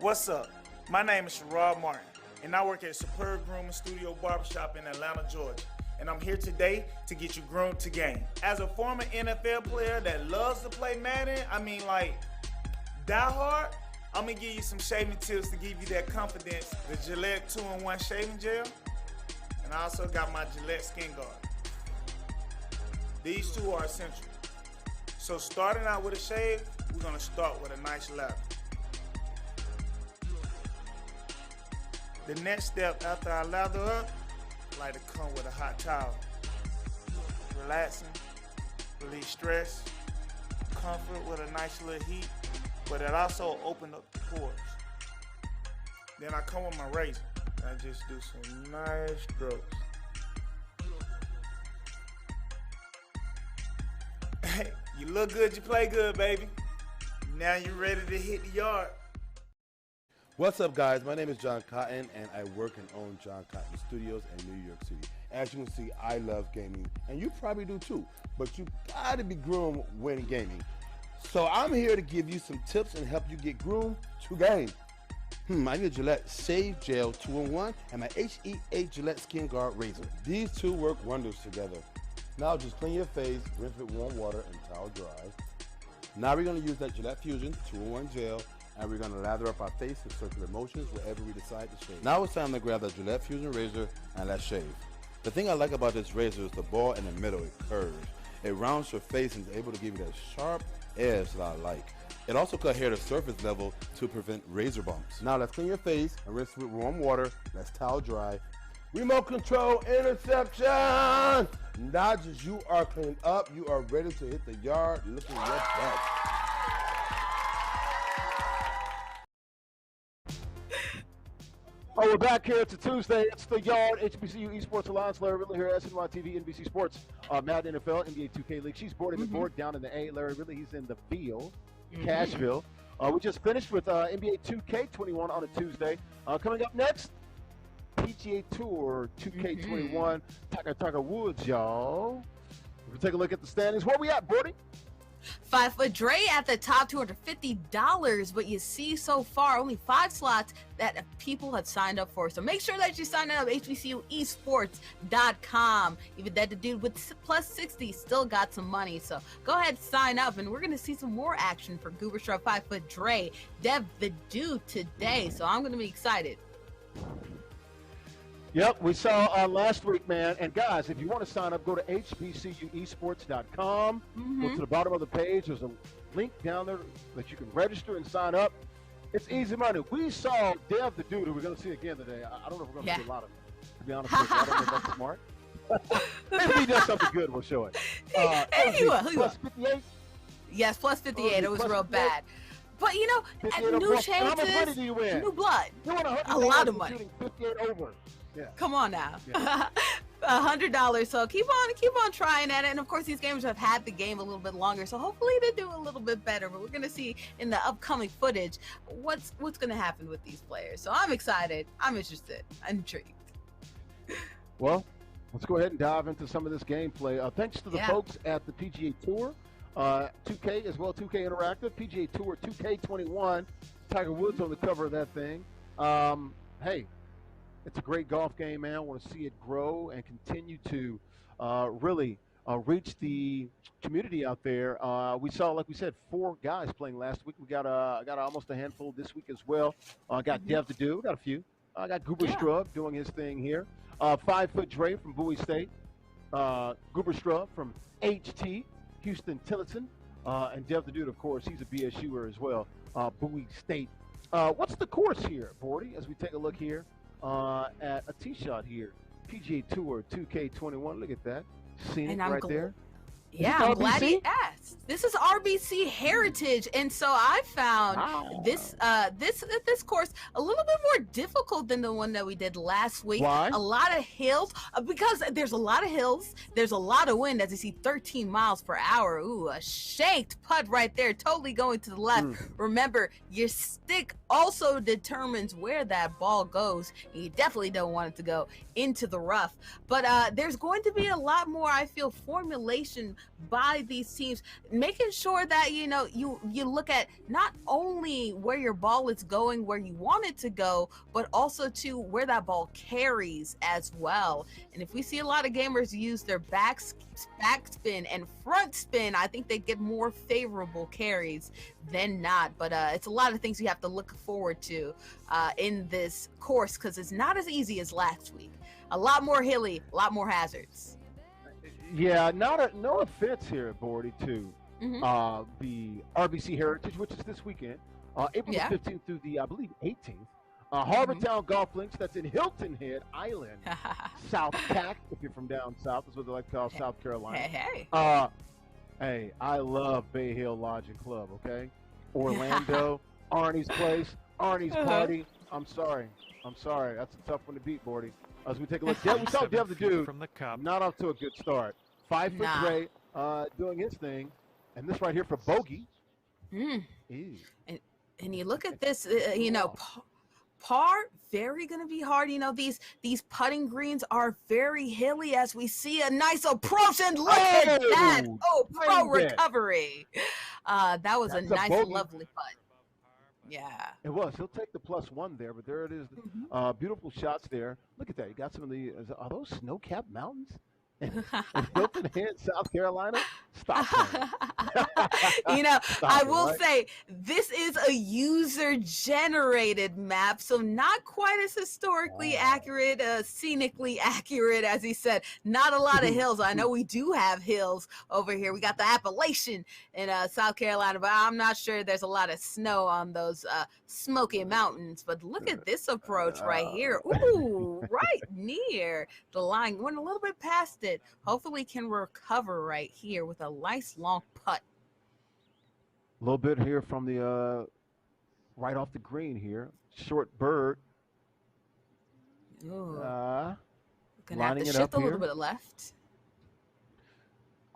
What's up? My name is Sherrod Martin, and I work at Superb Grooming Studio Barbershop in Atlanta, Georgia. And I'm here today to get you groomed to game. As a former NFL player that loves to play Madden, die hard, I'm gonna give you some shaving tips to give you that confidence. The Gillette 2-in-1 shaving gel, and I also got my Gillette Skin Guard. These two are essential. So starting out with a shave, we're gonna start with a nice lather. The next step after I lather up, I like to come with a hot towel. Relaxing, release stress, comfort with a nice little heat, but it also opens up the pores. Then I come with my razor, and I just do some nice strokes. Hey, you look good, you play good, baby. Now you're ready to hit the yard. What's up, guys? My name is John Cotton, and I work and own John Cotton Studios in New York City. As you can see, I love gaming, and you probably do too, but you gotta be groomed when gaming. So I'm here to give you some tips and help you get groomed to game. I need a Gillette Shave Gel 2-in-1 and my HEA Gillette Skin Guard razor. These two work wonders together. Now just clean your face, rinse with warm water, and towel dry. Now we're gonna use that Gillette Fusion 2-in-1 gel, and we're gonna lather up our face with circular motions wherever we decide to shave. Now it's time to grab the Gillette Fusion razor and let's shave. The thing I like about this razor is the ball in the middle, it curves. It rounds your face and is able to give you that sharp edge that I like. It also cuts hair to surface level to prevent razor bumps. Now let's clean your face and rinse with warm water. Let's towel dry. Remote control interception! Now just you are cleaned up, you are ready to hit the yard looking your best. Oh, we're back here. It's a Tuesday. It's the Yard, HBCU Esports Alliance. Larry Ridley here, SNY TV, NBC Sports, Madden NFL, NBA 2K League. She's boarding the board down in the A. Larry Ridley, he's in the field, Cashville. We just finished with NBA 2K21 on a Tuesday. Coming up next, PGA Tour 2K21, Tiger Woods, y'all. We'll take a look at the standings. Where we at, Bordy? 5 Foot Dre at the top, $250, but you see so far only 5 slots that people have signed up for. So make sure that you sign up, HBCUesports.com. Even that the dude with plus 60 still got some money. So go ahead, sign up, and we're going to see some more action for Goober Shrub, 5 Foot Dre, Dev the Dude today. So I'm going to be excited. Yep, we saw last week, man. And guys, if you want to sign up, go to HBCUesports.com. Go to the bottom of the page. There's a link down there that you can register and sign up. It's easy money. We saw Dev the Dude, who we're going to see again today. I don't know if we're going to see a lot of him, to be honest with you. I don't know if that's smart. Maybe he does something good, we'll show it. He will. Plus 58? Yes, plus 58. It was real bad. But, you know, new changes, how much money do you win? New blood. You won a lot of money. Shooting 58 over. Yeah. Come on now. Yeah. $100. So keep on trying at it. And of course, these gamers have had the game a little bit longer, so hopefully they do a little bit better. But we're gonna see in the upcoming footage what's gonna happen with these players. So I'm excited. I'm interested. I'm intrigued. Well, let's go ahead and dive into some of this gameplay. Thanks to the folks at the PGA Tour, 2K as well, 2K Interactive, PGA Tour 2K21. Tiger Woods on the cover of that thing. Hey. It's a great golf game, man. I want to see it grow and continue to really reach the community out there. We saw, like we said, 4 guys playing last week. We got almost a handful this week as well. Got Dev to do, got a few. I got Goober Strub doing his thing here. 5 Foot Dre from Bowie State. Goober Strub from HT, Houston Tillotson. And Dev the Dude, of course, he's a BSUer as well, Bowie State. What's the course here, Bordy, as we take a look here? At a tee shot here, PGA Tour 2K21. Look at that, scenic right there. Yeah, I'm glad he asked. This is RBC Heritage, and so I found this course a little bit more difficult than the one that we did last week. Why? A lot of hills, because there's a lot of hills. There's a lot of wind, as you see, 13 miles per hour. Ooh, a shanked putt right there, totally going to the left. Remember, your stick also determines where that ball goes. And you definitely don't want it to go into the rough. But there's going to be a lot more, I feel, formulation by these teams, making sure that, you know, you look at not only where your ball is going, where you want it to go, but also to where that ball carries as well. And if we see a lot of gamers use their backspin and front spin, I think they get more favorable carries than not. But it's a lot of things you have to look forward to in this course, because it's not as easy as last week. A lot more hilly, a lot more hazards. Yeah, no offense here, Bordy, to the RBC Heritage, which is this weekend, April the 15th through the, I believe, 18th. Harbortown Golf Links, that's in Hilton Head Island, South Cac, if you're from down south. That's what they like to call South Carolina. Hey, I love Bay Hill Lodge and Club, okay? Orlando, Arnie's Place, Arnie's Party. I'm sorry. That's a tough one to beat, Bordy. As we take a look, we saw Dev the Dude from the cup. Not off to a good start. 5 foot Dre doing his thing, and this right here for bogey. And you look at this, you know, par very gonna be hard. You know, these putting greens are very hilly, as we see a nice approach, and look at that. Pro recovery. That was a nice, lovely putt. Yeah, it was. He'll take the +1 there, but there it is. Beautiful shots there. Look at that. You got some of the. Are those snow-capped mountains in Hilton Head, South Carolina? Stop. You know, I will say this is a user-generated map, so not quite as historically accurate, scenically accurate, as he said. Not a lot of hills. I know we do have hills over here. We got the Appalachian in South Carolina, but I'm not sure there's a lot of snow on those Smoky Mountains. But look at this approach right here. Ooh, right near the line. Went a little bit past it. Hopefully can recover right here with a nice long putt. A little bit here from the right off the green here. Short bird. Gonna have to shift a little bit left.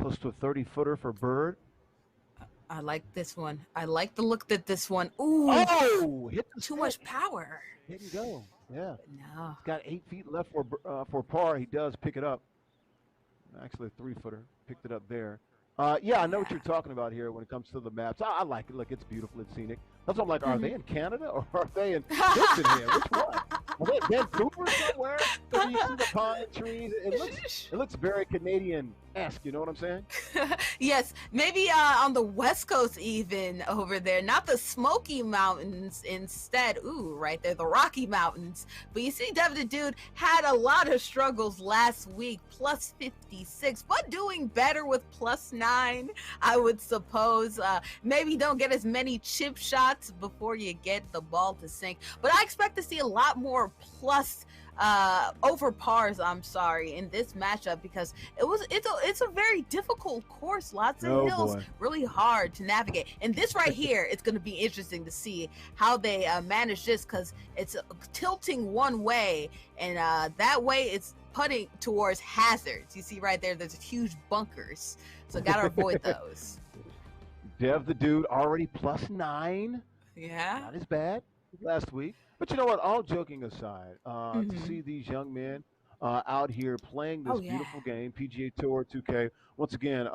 Close to a 30-footer for bird. I like this one. I like the look at this one. Ooh. Hit too much power. Didn't go. Yeah. No. He's got 8 feet left for par. He does pick it up. Actually, a 3-footer. Picked it up there. Yeah, I know what you're talking about here when it comes to the maps. I like it. Look, it's beautiful. It's scenic. That's what I'm like, are they in Canada or are they in Hilton here? Which one? Are they in Vancouver somewhere? So you see the pine trees. It looks very Canadian-esque, you know what I'm saying? Yes, maybe on the West Coast even over there. Not the Smoky Mountains instead. Ooh, right there, the Rocky Mountains. But you see, Dev the Dude had a lot of struggles last week, +56, but doing better with +9, I would suppose. Maybe don't get as many chip shots before you get the ball to sink. But I expect to see a lot more over pars, in this matchup, because it's a very difficult course. Lots of hills, really hard to navigate. And this right here, it's going to be interesting to see how they manage this, because it's tilting one way, and that way it's putting towards hazards. You see right there, there's huge bunkers, so got to avoid those. Dev the Dude already +9. Yeah. Not as bad last week. But you know what? All joking aside, to see these young men out here playing this beautiful game, PGA Tour 2K. Once again,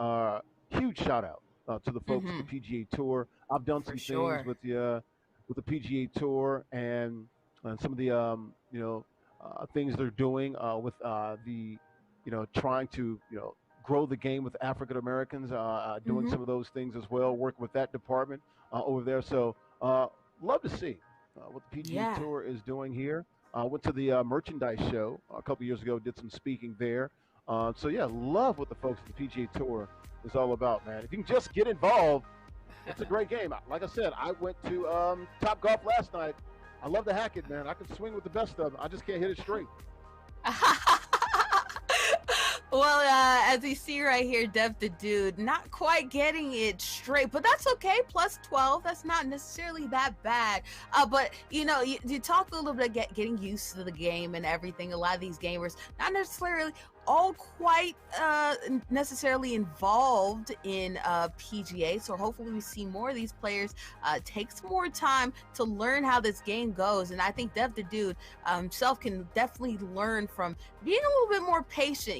huge shout out to the folks at the PGA Tour. I've done some things with the PGA Tour and some of the things they're doing with the trying to grow the game with African Americans, doing some of those things as well, working with that department over there. So love to see what the PGA Tour is doing here. Went to the merchandise show a couple years ago, did some speaking there. So yeah, love what the folks at the PGA Tour is all about, man. If you can just get involved, it's a great game. Like I said, I went to Top Golf last night. I love to hack it, man. I can swing with the best of them. I just can't hit it straight. Well, as you see right here, Dev the Dude, not quite getting it straight, but that's okay. +12, that's not necessarily that bad. But, you talk a little bit about getting used to the game and everything. A lot of these gamers, not necessarily all quite necessarily involved in PGA. So hopefully we see more of these players take some more time to learn how this game goes. And I think Dev the Dude himself can definitely learn from being a little bit more patient,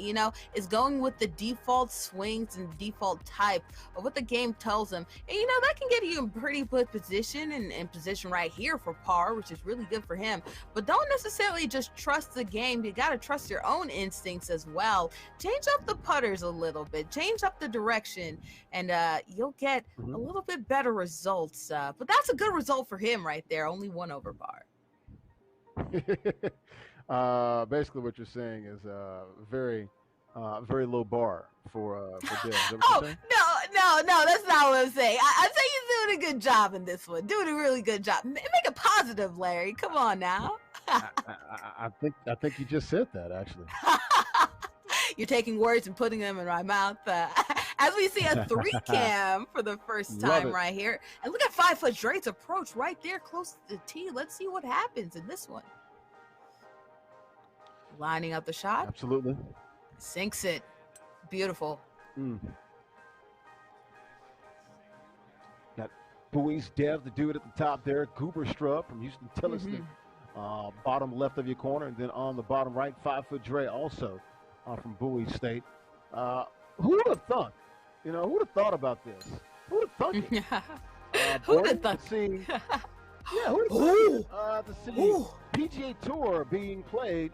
is going with the default swings and default type of what the game tells him. And, that can get you in pretty good position and position right here for par, which is really good for him. But don't necessarily just trust the game. You got to trust your own instincts as well. Change up the putters a little bit, change up the direction, and you'll get a little bit better results. But that's a good result for him right there. Only 1 over par. Basically, what you're saying is very low bar for Dale. Oh, no, that's not what I'm saying. I'm saying he's doing a good job in this one. Doing a really good job. Make it positive, Larry. Come on now. I think you just said that, actually. You're taking words and putting them in my mouth. As we see a 3-cam for the first time right here. And look at 5-foot Drake's approach right there close to the tee. Let's see what happens in this one. Lining up the shot. Absolutely. Sinks it. Beautiful. Got Bowie's Dev, the dude at the top there. Goober Strub from Houston Tillison. Bottom left of your corner. And then on the bottom right, 5-foot Dre also from Bowie State. Who would have thought? Who would have thought about this? Who would have thought it? Who would have thought? Who would have thought to see PGA Tour being played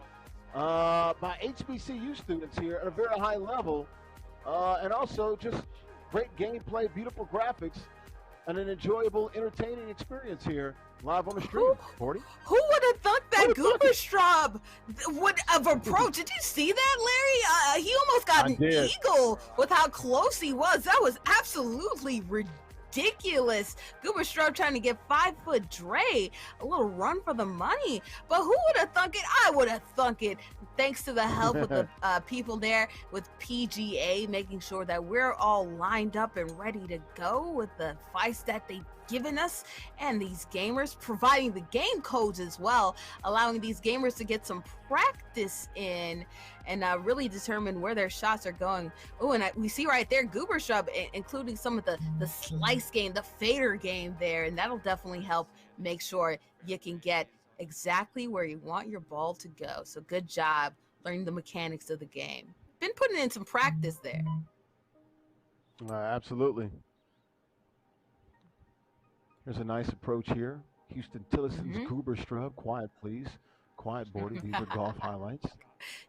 by HBCU students here at a very high level, and also just great gameplay, beautiful graphics, and an enjoyable, entertaining experience here live on the stream. Who would have thought that Goober Straub would have approached? Did you see that, Larry? He almost got an eagle with how close he was. That was absolutely ridiculous. Goober Straub trying to get 5-foot Dre a little run for the money. But who would have thunk it? I would have thunk it. Thanks to the help of the people there with PGA, making sure that we're all lined up and ready to go with the advice that they've given us, and these gamers providing the game codes as well, allowing these gamers to get some practice in and really determine where their shots are going. Oh, and we see right there Goober Strub including some of the slice game, the fader game there, and that'll definitely help make sure you can get exactly where you want your ball to go. So good job learning the mechanics of the game. Been putting in some practice there. Absolutely. There's a nice approach here. Houston Tillison's Goober Strub. Quiet, please. Quiet, Bordy. These are golf highlights.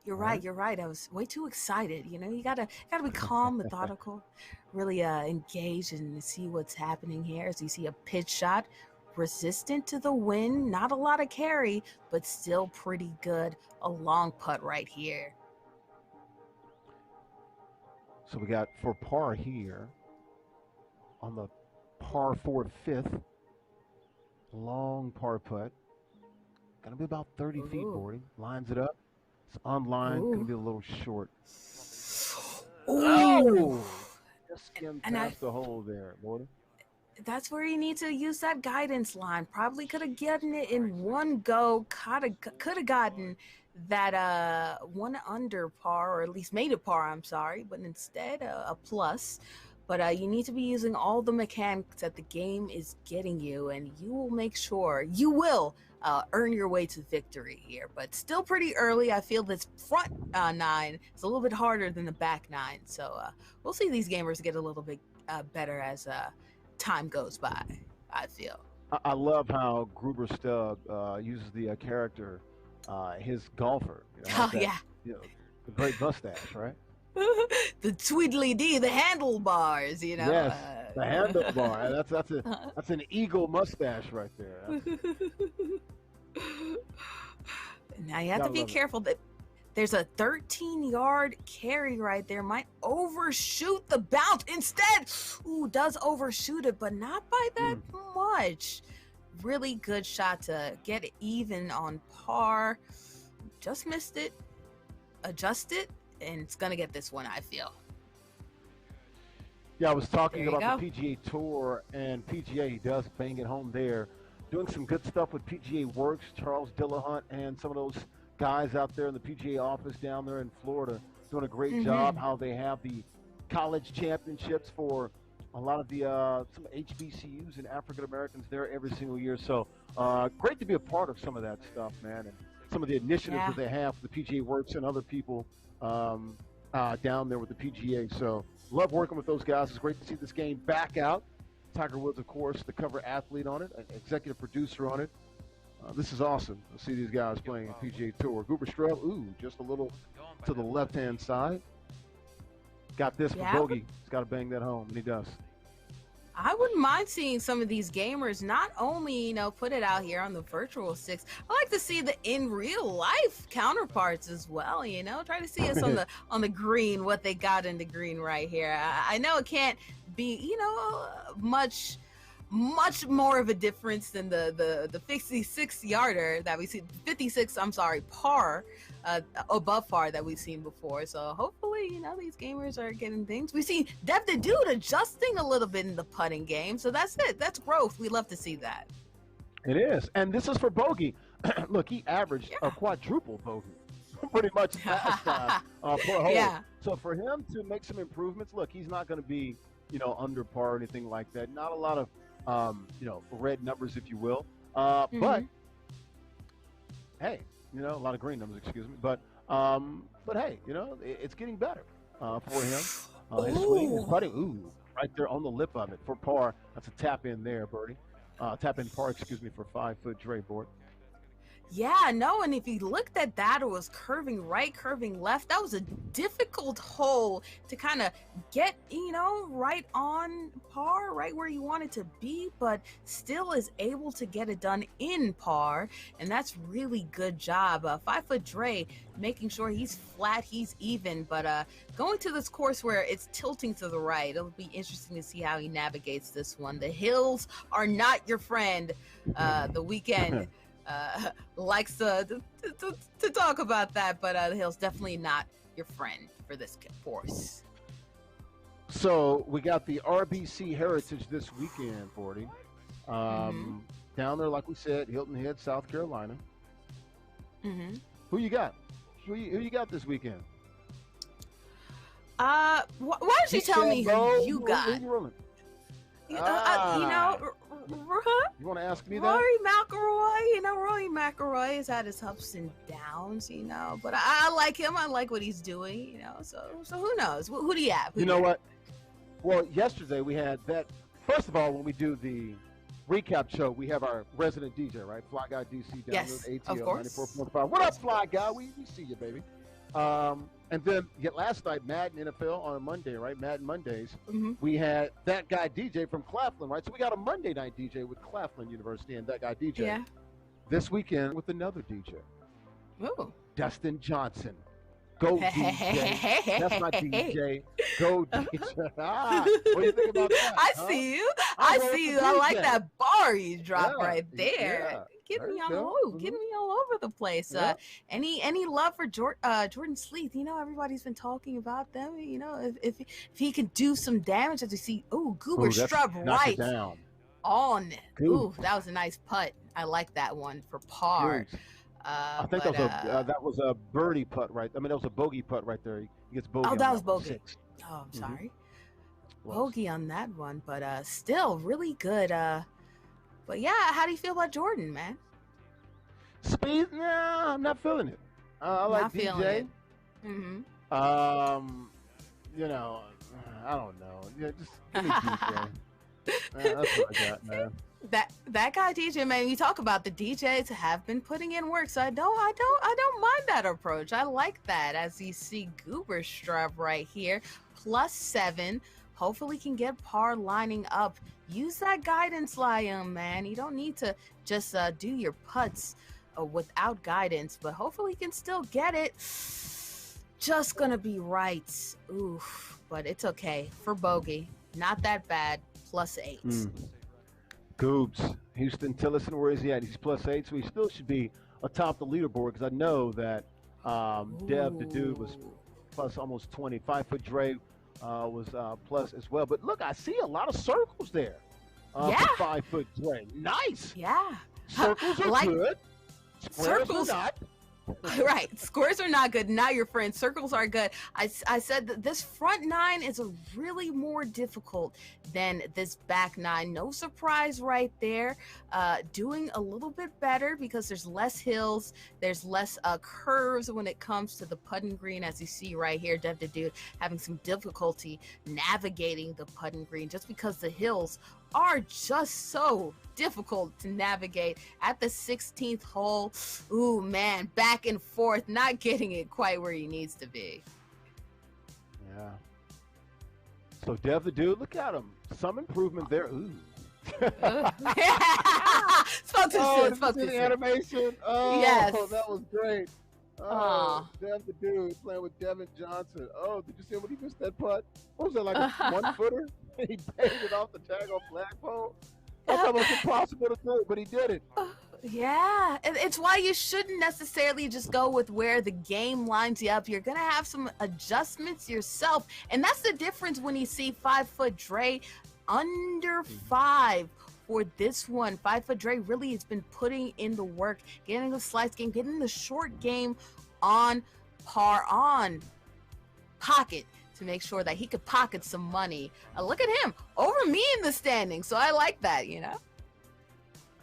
You're right. I was way too excited. You gotta be calm, methodical, really engage and see what's happening here. As you see a pitch shot, resistant to the wind, not a lot of carry, but still pretty good. A long putt right here. So we got for par here on the par 4 5th, long par putt. Gonna be about 30 feet, Bordy. Lines it up. It's on line. Gonna be a little short. Oh! Just skimmed past the hole there, Bordy. That's where you need to use that guidance line. Probably could have gotten it in one go. Could have gotten that 1 under par, or at least made it par. I'm sorry, but instead a plus. But you need to be using all the mechanics that the game is getting you, and you will make sure you will earn your way to victory here. But still pretty early. I feel this front 9 is a little bit harder than the back 9. So we'll see these gamers get a little bit better as time goes by, I feel. I love how Gruber Stubb uses the character, his golfer. Yeah. The great mustache, right? The Tweedly Dee, the handlebars, Yes, the handlebar. That's an eagle mustache right there. Now you have to be careful that there's a 13-yard carry right there. Might overshoot the bounce. Instead, does overshoot it, but not by that much. Really good shot to get even on par. Just missed it. Adjust it. And it's going to get this one, I feel. Yeah, I was talking about the PGA Tour, and PGA does bang it home there. Doing some good stuff with PGA Works, Charles Dillahunt, and some of those guys out there in the PGA office down there in Florida doing a great job. How they have the college championships for a lot of the some HBCUs and African Americans there every single year. So great to be a part of some of that stuff, man, and some of the initiatives that they have for the PGA Works and other people down there with the PGA. So love working with those guys. It's great to see this game back out. Tiger Woods, of course, the cover athlete on it, an executive producer on it. This is awesome to see these guys playing PGA Tour. Goober Strub, just a little to the left-hand side. Got this for bogey. He's got to bang that home, and he does. I wouldn't mind seeing some of these gamers not only, put it out here on the virtual six. I like to see the in real life counterparts as well, Try to see us on the green, what they got in the green right here. I know it can't be, much more of a difference than the 56 yarder that we see, 56, par, above par that we've seen before. So hopefully, these gamers are getting things. We see Dev the Dude adjusting a little bit in the putting game. So that's it. That's growth. We love to see that. It is. And this is for bogey. Look, he averaged a quadruple bogey. Pretty much last time per hole. Yeah. So for him to make some improvements, look, he's not going to be, under par or anything like that. Not a lot of red numbers, if you will. But hey, a lot of green numbers, excuse me. But hey, it's getting better for him. His swing is putting, right there on the lip of it for par. That's a tap in there, birdie. Tap in par, excuse me, for 5-foot Dre board. Yeah, no, and if you looked at that, it was curving right, curving left. That was a difficult hole to kind of get, right on par, right where you want it to be, but still is able to get it done in par, and that's really good job. 5-foot Dre making sure he's flat, he's even, but going to this course where it's tilting to the right, it'll be interesting to see how he navigates this one. The hills are not your friend. The weekend likes to talk about that, but the hill's definitely not your friend for this course. So we got the RBC Heritage this weekend, 40. Down there, like we said, Hilton Head, South Carolina. Who you got? Who you got this weekend? Why don't you tell me who you got? Who you rolling? You want to ask me that? Rory McIlroy has had his ups and downs, but I like him. I like what he's doing, so who knows? Who do you have? You know what? Well, yesterday we had that. First of all, when we do the recap show, we have our resident DJ, right? Fly Guy DC down there at ATL 94.5. What up, Fly Guy? We see you, baby. And then last night, Madden NFL on a Monday, right? Madden Mondays. We had that guy DJ from Claflin, right? So we got a Monday night DJ with Claflin University and that guy DJ. Yeah. This weekend with another DJ. Ooh. Dustin Johnson. Go DJ. That's my DJ. Go DJ. What do you think about that? I see you. I see you. I like that bar you dropped right there. Yeah. Get me all over the place. Any love for Jordan Sleeth? Everybody's been talking about them. If he can do some damage, as we see. Goober Strub right on. Ooh, that was a nice putt. I like that one for par. I think that was a birdie putt, right? I mean, that was a bogey putt right there. He gets bogey. Oh, that was bogey. 6. Oh, I'm sorry. Bogey on that one, but still really good. But yeah, how do you feel about Jordan, man? Speed? Nah, I'm not feeling it. I like not DJ. Feeling it. I don't know. Yeah, just give me DJ. That's what I got, man. That guy DJ, man, you talk about the DJs have been putting in work, so I don't mind that approach. I like that. As you see Goober Strub right here, +7. Hopefully can get par lining up. Use that guidance, Liam, man. You don't need to just do your putts without guidance, but hopefully can still get it. Just gonna be right. Oof, but it's okay for bogey. Not that bad. +8. Goobs. Houston Tillison, where is he at? He's +8, so he still should be atop the leaderboard, because I know that Dev, the dude, was plus almost 20. 5-foot Dre was plus as well. But look, I see a lot of circles there for 5-foot Dre. Nice. Yeah. Circles are good. Squares are not. Right. Squares are not good. Not your friend. Circles are good. I said that this front nine is a really more difficult than this back nine. No surprise right there. Doing a little bit better because there's less hills. There's less curves when it comes to the putting green, as you see right here. Dev the Dude having some difficulty navigating the putting green just because the hills are just so difficult to navigate at the 16th hole. Ooh, man, back and forth, not getting it quite where he needs to be. Yeah. So Dev the Dude, look at him. Some improvement there. Ooh. Spoke too soon. Spoke too soon. Animation. Oh, yes. That was great. Oh, Dev the Dude playing with Devin Johnson. Oh, did you see when he missed that putt? What was that, like a 1-footer? He paid it off the tag on flagpole. I thought it was impossible to do, but he did it. Yeah, it's why you shouldn't necessarily just go with where the game lines you up. You're going to have some adjustments yourself. And that's the difference when you see 5-foot Dre under 5 for this one. 5-foot Dre really has been putting in the work, getting the slice game, getting the short game on par, on pocket, to make sure that he could pocket some money. Look at him over me in the standing, so I like that, you know.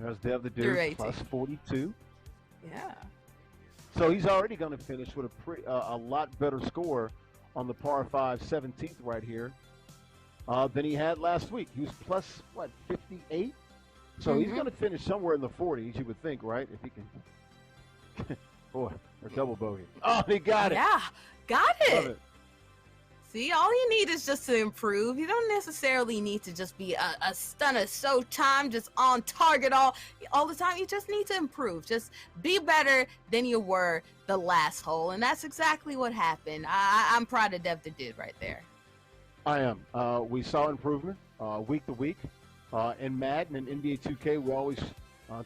There's Dev the Dude plus 42. Yeah. So he's already going to finish with a lot better score on the par 5 17th right here than he had last week. He was plus, what, 58? So he's going to finish somewhere in the 40s, you would think, right? If he can. Boy, they're double bogey. Oh, he got it. Yeah, got it. Love it. See, all you need is just to improve. You don't necessarily need to just be a stunner so time, just on target all the time. You just need to improve. Just be better than you were the last hole. And that's exactly what happened. I'm proud of Dev the Dude right there. I am. We saw improvement week to week. In Madden and NBA 2K, we always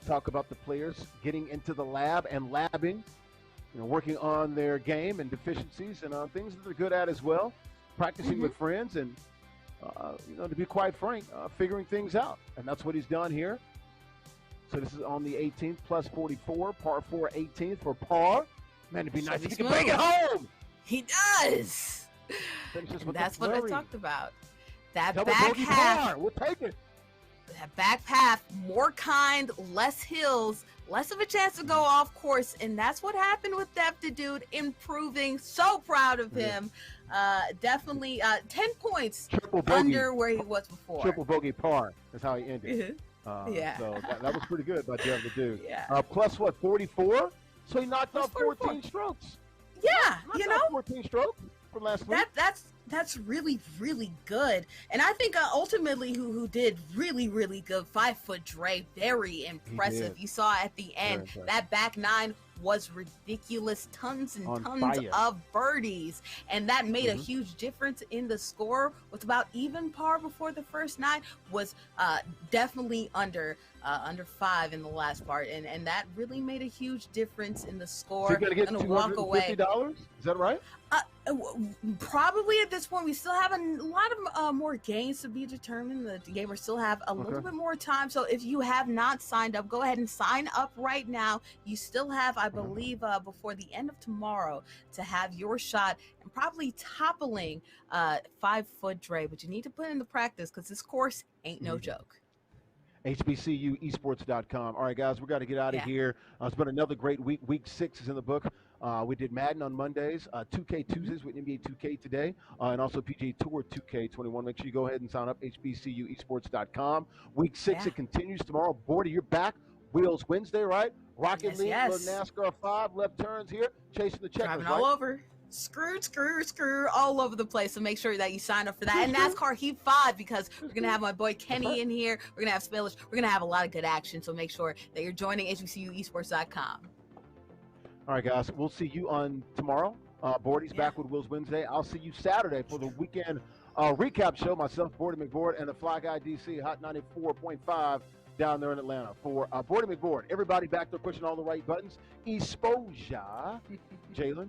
talk about the players getting into the lab and labbing, working on their game and deficiencies and things that they're good at as well. Practicing with friends and, to be quite frank, figuring things out. And that's what he's done here. So this is on the 18th, plus 44, par 4, 18th for par. Man, it'd be nice if he could make it home. He does. That's what I talked about. That double back half. We'll take it. That back path, more kind, less hills, less of a chance to go off course, and that's what happened with Dev the Dude, improving. So proud of him. Definitely 10 points under where he was before. Triple bogey par is how he ended. Yeah. So that was pretty good by Dev the Dude. Yeah. Plus what, 44? So he knocked off 14 strokes. Yeah, Knocked off 14 strokes from last week. That's really, really good. And I think ultimately who did really, really good, 5-foot Dre, very impressive. You saw at the end, that back nine was ridiculous. Tons and tons of birdies. And that made a huge difference in the score. Was about even par before the first nine, was definitely under 5 in the last part. And that really made a huge difference in the score. So you're going to get $250? Is that right? Probably at this point. We still have a lot of more games to be determined. The gamers still have a little bit more time. So if you have not signed up, go ahead and sign up right now. You still have, I believe, before the end of tomorrow to have your shot and probably toppling 5-foot Dre. But you need to put in the practice because this course ain't no joke. HBCUesports.com. All right, guys, we got to get out of here. It's been another great week. Week 6 is in the book. We did Madden on Mondays, 2K Tuesdays with NBA 2K today, and also PGA Tour 2K21. Make sure you go ahead and sign up, HBCUesports.com. Week 6, it continues tomorrow. Border, you're back. Wheels Wednesday, right? Rocket League, little NASCAR 5, left turns here, chasing the checkers, driving all over. Screw all over the place. So make sure that you sign up for that. And NASCAR Heat 5, because we're going to have my boy Kenny in here. We're going to have Spillage. We're going to have a lot of good action. So make sure that you're joining HBCUesports.com. All right, guys. We'll see you on tomorrow. Bordy's back with Wills Wednesday. I'll see you Saturday for the weekend recap show. Myself, Bordy McBoard, and the Fly Guy DC, Hot 94.5 down there in Atlanta. For Bordy McBoard, everybody back there pushing all the right buttons. Esposja, Jalen,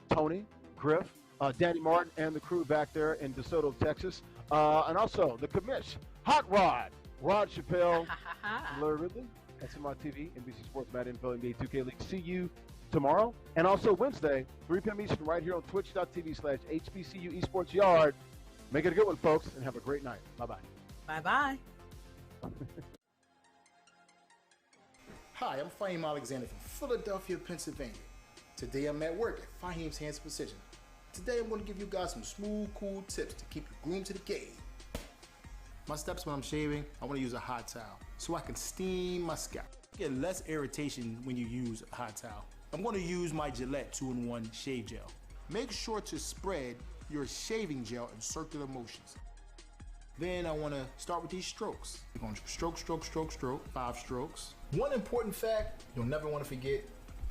Tony, Griff, Danny Martin, and the crew back there in DeSoto, Texas. And also the commish, Hot Rod, Rod Chappelle, Larry Ridley, SMR TV, NBC Sports, Madden, NFL, NBA 2K League. See you tomorrow, and also Wednesday, 3 p.m. Eastern, right here on twitch.tv/HBCU Esports Yard. Make it a good one, folks, and have a great night. Bye-bye. Bye-bye. Hi, I'm Fahim Alexander from Philadelphia, Pennsylvania. Today I'm at work at Fahim's Hands Precision. Today I'm going to give you guys some smooth, cool tips to keep your groom to the game. My steps when I'm shaving, I want to use a hot towel so I can steam my scalp. Get less irritation when you use a hot towel. I'm going to use my Gillette 2-in-1 shave gel. Make sure to spread your shaving gel in circular motions. Then I want to start with these strokes. You're going to stroke, stroke, stroke, stroke, 5 strokes. One important fact you'll never want to forget,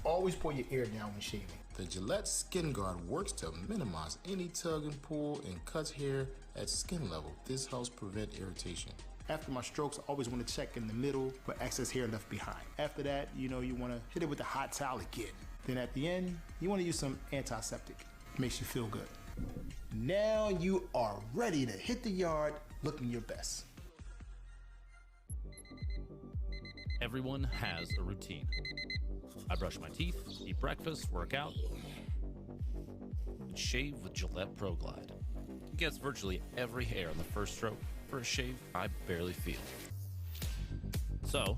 always pull your ear down when shaving. The Gillette Skin Guard works to minimize any tug and pull and cuts hair at skin level. This helps prevent irritation. After my strokes, I always want to check in the middle for excess hair left behind. After that, you want to hit it with a hot towel again. Then at the end, you want to use some antiseptic. Makes you feel good. Now you are ready to hit the yard looking your best. Everyone has a routine. I brush my teeth, eat breakfast, work out, and shave with Gillette Pro Glide. It gets virtually every hair on the first stroke for a shave I barely feel. So,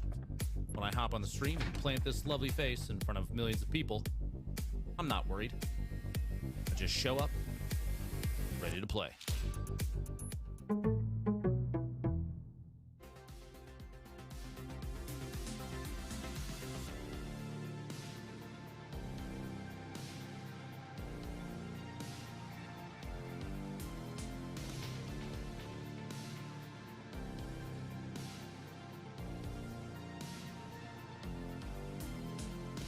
when I hop on the stream and plant this lovely face in front of millions of people, I'm not worried. I just show up, ready to play.